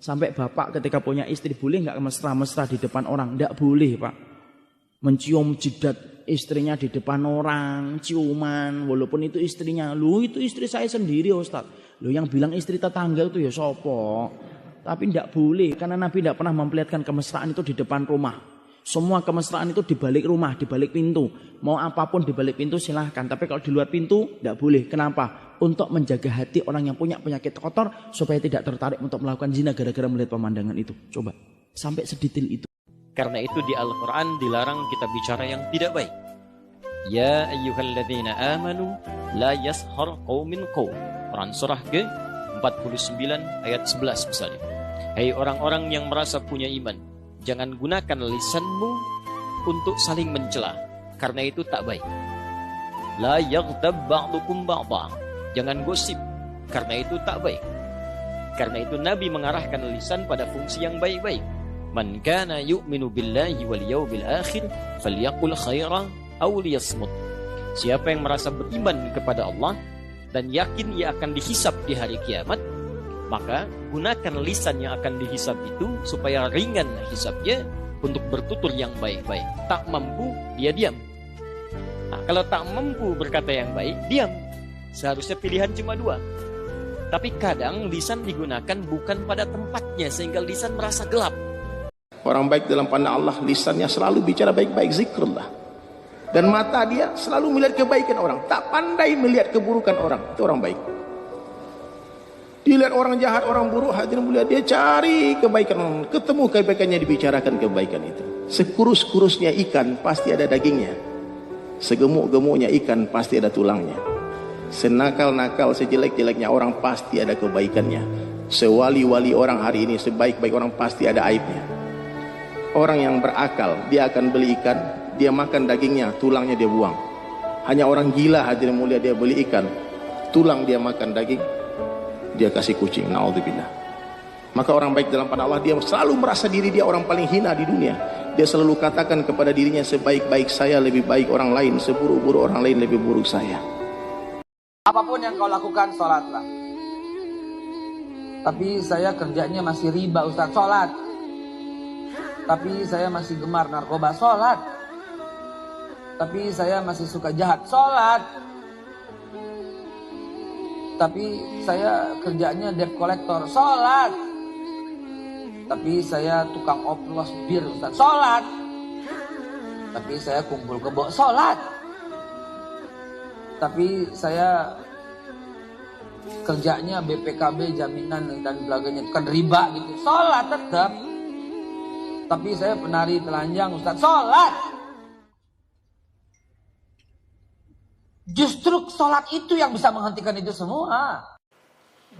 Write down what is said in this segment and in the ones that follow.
Sampai bapak ketika punya istri boleh nggak mesra-mesra di depan orang? Nggak boleh, Pak. Mencium jidat istrinya di depan orang, ciuman, walaupun itu istrinya. Lu itu istri saya sendiri, Ustaz. Lu yang bilang istri tetangga itu ya sopo. Tapi nggak boleh, karena Nabi nggak pernah memperlihatkan kemesraan itu di depan rumah. Semua kemesraan itu di balik rumah, di balik pintu. Mau apapun di balik pintu silahkan. Tapi kalau di luar pintu tidak boleh. Kenapa? Untuk menjaga hati orang yang punya penyakit kotor supaya tidak tertarik untuk melakukan zina gara-gara melihat pemandangan itu. Coba sampai sedetail itu. Karena itu di Al-Quran dilarang kita bicara yang tidak baik. Ya ayyuhalladzina amanu la yashar qaumin qaum. Quran surah ke-49 ayat 11 misalnya. Hai orang-orang yang merasa punya iman, jangan gunakan lisanmu untuk saling mencela, karena itu tak baik. La yaghtab ba'dukum ba'dha. Jangan gosip, karena itu tak baik. Karena itu Nabi mengarahkan lisan pada fungsi yang baik-baik. Man kana yu'minu billahi wal yawmil akhir falyaqul khairan aw liyasmut. Siapa yang merasa beriman kepada Allah dan yakin ia akan dihisab di hari kiamat, maka gunakan lisan yang akan dihisab itu supaya ringan hisabnya untuk bertutur yang baik-baik. Tak mampu, dia diam. Nah, kalau tak mampu berkata yang baik, diam. Seharusnya pilihan cuma dua. Tapi kadang lisan digunakan bukan pada tempatnya sehingga lisan merasa gelap. Orang baik dalam pandang Allah, lisannya selalu bicara baik-baik, zikrullah. Dan mata dia selalu melihat kebaikan orang, tak pandai melihat keburukan orang. Itu orang baik. Dilihat orang jahat, orang buruk, hadirin mulia, dia cari kebaikan orang. Ketemu kebaikannya, dibicarakan kebaikan itu. Sekurus-kurusnya ikan pasti ada dagingnya. Segemuk-gemuknya ikan pasti ada tulangnya. Senakal-nakal, sejelek-jeleknya orang pasti ada kebaikannya. Sewali-wali orang hari ini, sebaik-baik orang pasti ada aibnya. Orang yang berakal, dia akan beli ikan, dia makan dagingnya, tulangnya dia buang. Hanya orang gila, hadirin mulia, dia beli ikan, tulang dia makan, daging dia kasih kucing. Na'udzubillah. Maka orang baik dalam pandang Allah, dia selalu merasa diri dia orang paling hina di dunia. Dia selalu katakan kepada dirinya, sebaik-baik saya lebih baik orang lain, seburuk-buruk orang lain lebih buruk saya. Apapun yang kau lakukan, sholatlah. Tapi saya kerjanya masih riba, Ustaz. Sholat. Tapi saya masih gemar narkoba. Sholat. Tapi saya masih suka jahat. Sholat. Tapi saya kerjanya debt collector. Sholat. Tapi saya tukang oplos bir, Ustaz. Sholat. Tapi saya kumpul kebo. Sholat. Tapi saya kerjanya BPKB, jaminan dan sebagainya, kan riba gitu. Sholat tetap. Tapi saya penari telanjang, Ustaz. Sholat. Justru sholat itu yang bisa menghentikan itu semua.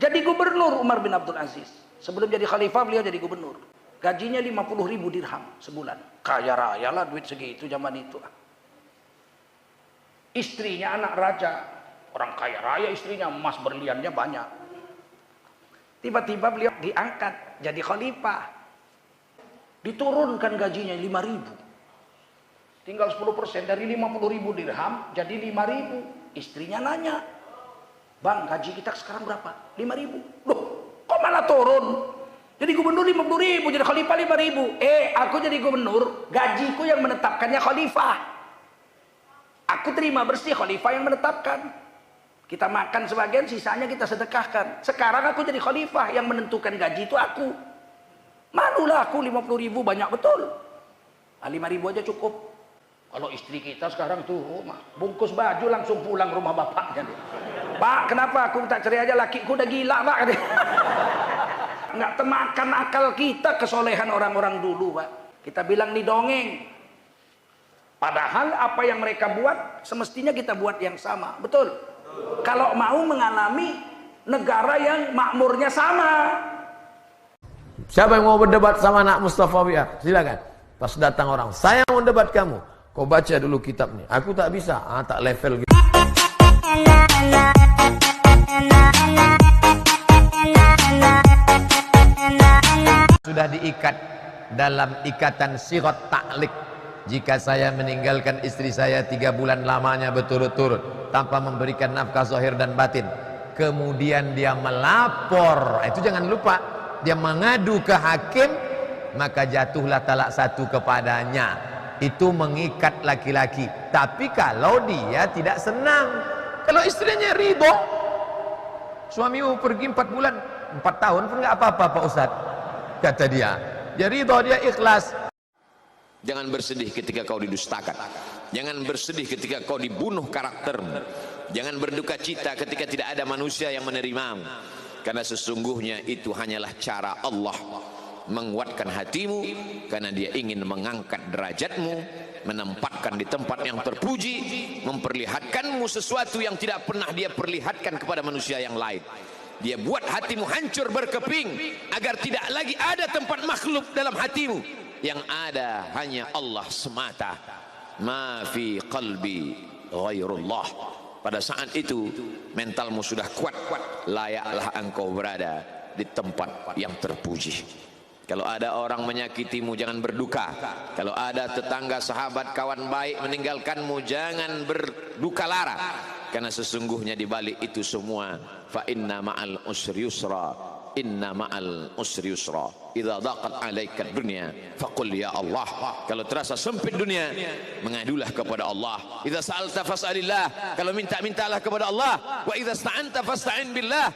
Jadi gubernur Umar bin Abdul Aziz. Sebelum jadi khalifah beliau jadi gubernur. Gajinya 50.000 dirham sebulan. Kaya raya lah duit segitu zaman itu. Istrinya anak raja, orang kaya raya istrinya, emas berliannya banyak. Tiba-tiba beliau diangkat jadi khalifah. Diturunkan gajinya 5.000. Tinggal 10% dari 50.000 dirham jadi 5.000. Istrinya nanya, "Bang, gaji kita sekarang berapa?" 5.000. Loh, kok malah turun? Jadi gubernur 50.000, jadi khalifah 5.000. Aku jadi gubernur, gajiku yang menetapkannya khalifah. Aku terima bersih, khalifah yang menetapkan. Kita makan sebagian, sisanya kita sedekahkan. Sekarang aku jadi khalifah, yang menentukan gaji itu aku. Malulah aku 50.000 banyak betul. 5.000 aja cukup. Kalau istri kita sekarang tuh bungkus baju langsung pulang rumah bapaknya. "Pak, kenapa aku tak cerai aja, lakiku udah gila, Pak." Nggak temakan akal kita kesolehan orang-orang dulu, Pak. Kita bilang nih dongeng. Padahal apa yang mereka buat semestinya kita buat yang sama, betul? Kalau mau mengalami negara yang makmurnya sama. Siapa yang mau berdebat sama anak Mustafa Biar? Silakan. Pas datang orang, saya mau debat kamu. Kau baca dulu kitab nih. Aku tak bisa, tak level gitu. Sudah diikat dalam ikatan sirat ta'liq. Jika saya meninggalkan istri saya 3 bulan lamanya berturut-turut tanpa memberikan nafkah zahir dan batin, kemudian dia melapor, itu jangan lupa, dia mengadu ke hakim, maka jatuhlah talak satu kepadanya. Itu mengikat laki-laki. Tapi kalau dia tidak senang, kalau istrinya ridho, suamimu pergi 4 bulan, 4 tahun pun nggak apa-apa Pak Ustadz, kata dia. Dia ridho, dia ikhlas. Jangan bersedih ketika kau didustakan. Jangan bersedih ketika kau dibunuh karaktermu. Jangan berduka cita ketika tidak ada manusia yang menerimamu. Karena sesungguhnya itu hanyalah cara Allah menguatkan hatimu, karena dia ingin mengangkat derajatmu, menempatkan di tempat yang terpuji, memperlihatkanmu sesuatu yang tidak pernah dia perlihatkan kepada manusia yang lain. Dia buat hatimu hancur berkeping agar tidak lagi ada tempat makhluk dalam hatimu, yang ada hanya Allah semata. Ma fi qalbi ghairullah. Pada saat itu mentalmu sudah kuat, layaklah engkau berada di tempat yang terpuji. Kalau ada orang menyakitimu, jangan berduka. Kalau ada tetangga, sahabat, kawan baik meninggalkanmu, jangan berduka lara. Karena sesungguhnya di balik itu semua, fa inna ma'al usri yusra, inna ma'al usri yusra. Idza daqat 'alaika dunya faqul ya Allah. Kalau terasa sempit dunia, mengadulah kepada Allah. Idza sa'alta fas'alillah. Kalau minta-mintalah kepada Allah. Wa idza sta'anta fasta'in billah.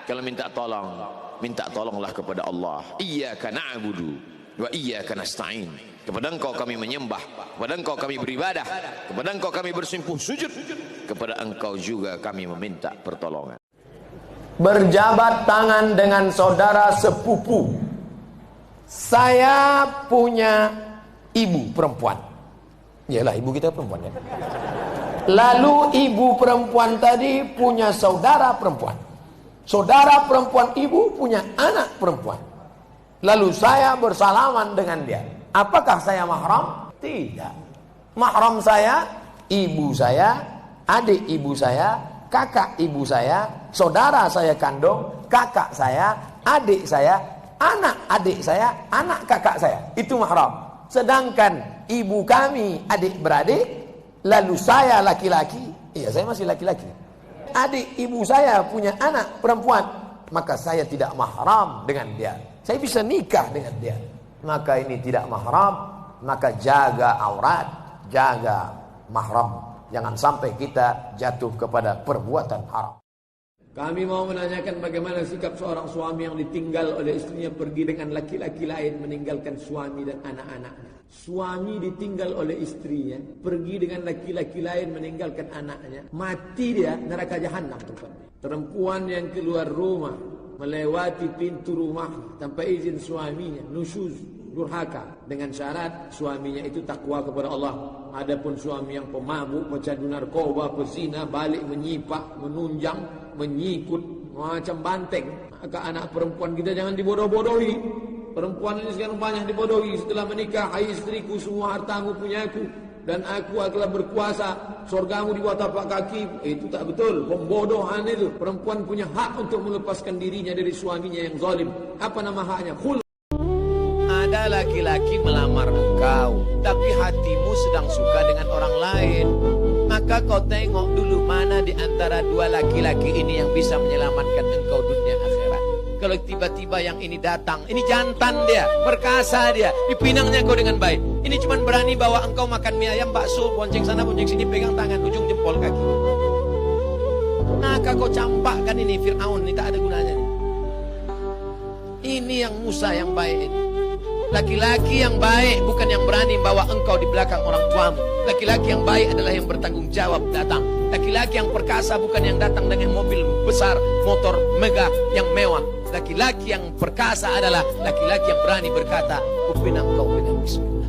Kalau minta tolong, minta tolonglah kepada Allah. Iyyaka na'budu wa iyyaka nasta'in. Kepada Engkau kami menyembah, kepada Engkau kami beribadah, kepada Engkau kami bersimpuh sujud, kepada Engkau juga kami meminta pertolongan. Berjabat tangan dengan saudara sepupu. Saya punya ibu perempuan. Yalah, ibu kita perempuan ya. Lalu ibu perempuan tadi punya saudara perempuan. Saudara perempuan ibu punya anak perempuan. Lalu saya bersalaman dengan dia. Apakah saya mahram? Tidak. Mahram saya, ibu saya, adik ibu saya, kakak ibu saya, saudara saya kandung, kakak saya, adik saya, anak adik saya, anak kakak saya. Itu mahram. Sedangkan ibu kami adik beradik, lalu saya laki-laki. Iya, saya masih laki-laki. Adik ibu saya punya anak perempuan, maka saya tidak mahram dengan dia. Saya bisa nikah dengan dia. Maka ini tidak mahram. Maka jaga aurat, jaga mahram. Jangan sampai kita jatuh kepada perbuatan haram. Kami mau menanyakan bagaimana sikap seorang suami yang ditinggal oleh istrinya pergi dengan laki-laki lain, meninggalkan suami dan anak-anaknya. Suami ditinggal oleh istrinya, pergi dengan laki-laki lain, meninggalkan anaknya. Mati dia, neraka jahanam tempatnya. Perempuan yang keluar rumah, melewati pintu rumah tanpa izin suaminya, nusyuz, durhaka, dengan syarat suaminya itu takwa kepada Allah. Adapun suami yang pemabuk, pecandu narkoba, pezina, balik menyipak, menunjang, menyikut, macam banteng, maka anak perempuan kita jangan dibodoh-bodohi. Perempuan ini sekarang banyak dibodohi. Setelah menikah, hai istriku, semua hartamu punyaku, dan aku adalah berkuasa, surgamu di bawah tapak kaki. Itu tak betul, pembodohan itu. Perempuan punya hak untuk melepaskan dirinya dari suaminya yang zalim. Apa nama haknya? Khul. Ada laki-laki melamar engkau, tapi hatimu sedang suka dengan orang lain. Maka kau tengok dulu mana di antara dua laki-laki ini yang bisa menyelamatkan engkau dunia akhirat. Kalau tiba-tiba yang ini datang, ini jantan dia, perkasa dia, dipinangnya kau dengan baik. Ini cuma berani bawa engkau makan mie ayam, bakso, bonceng sana, bonceng sini, pegang tangan, ujung jempol kaki. Maka kau campakkan ini Fir'aun, ini tak ada gunanya. Ini yang Musa yang baik ini. Laki-laki yang baik bukan yang berani bawa engkau di belakang orang tuamu. Laki-laki yang baik adalah yang bertanggung jawab datang. Laki-laki yang perkasa bukan yang datang dengan mobil besar, motor megah yang mewah. Laki-laki yang perkasa adalah laki-laki yang berani berkata, kupinang kau dengan bismillah.